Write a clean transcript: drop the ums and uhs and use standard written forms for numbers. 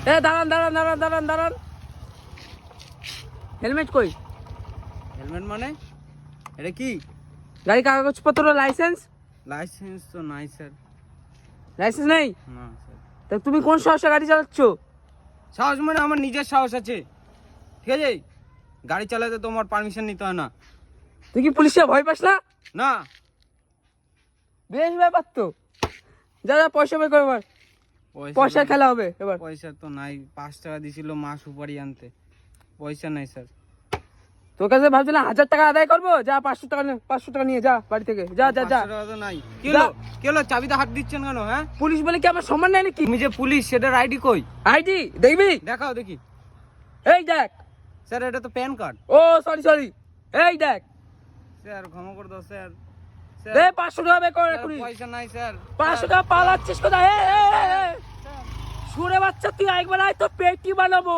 দাঁড়ান দাঁড়ান দাঁড়ান দাঁড়ান দাঁড়ান। হেলমেট কই? হেলমেট মানে এটা কি? গাড়ি কাগজপত্র লাইসেন্স? লাইসেন্স তো নাই স্যার। লাইসেন্স নেই? না স্যার। তা তুমি কোন সাহসে গাড়ি চালাচ্ছ? সাহস মানে আমার নিজের সাহস আছে, ঠিক আছে? গাড়ি চালাতে তোমার পারমিশন নিতে হয় না। তুই কি পুলিশে ভয় পাস না? না। বেশ ব্যাপার তো। যা যা পয়সা বের করে এবার, পয়সা খেলা হবে এবার। পয়সা তো নাই, 5 টাকা দিছিল মা সুপারি আনতে, পয়সা নাই স্যার। তোর কাছে ভাবছিলাম 1000 টাকা আদায় করবো, যা 500 টাকা নে, 500 টাকা নিয়ে যা বাড়ি থেকে, যা যা যা। 500 টাকা তো নাই। কি হলো চাবিতে হাত দিচ্ছেন কেন? হ্যাঁ, পুলিশ বলে কি আমার সম্মান নাই নাকি? তুমি যে পুলিশ সেটার আইডি কই? আইডি দেখবি? দেখাও দেখি। এই দেখ। স্যার এটা তো প্যান কার্ড। ও সরি সরি, এই দেখ। স্যার ক্ষমা করে দাও স্যার। দে 500 টাকা বের কর এখনই। পয়সা নাই স্যার। 500 টাকা পালাচ্ছিস কোথায়? সুরে বাচ্চা তুই একবার আয় তো পেটি বানাবো।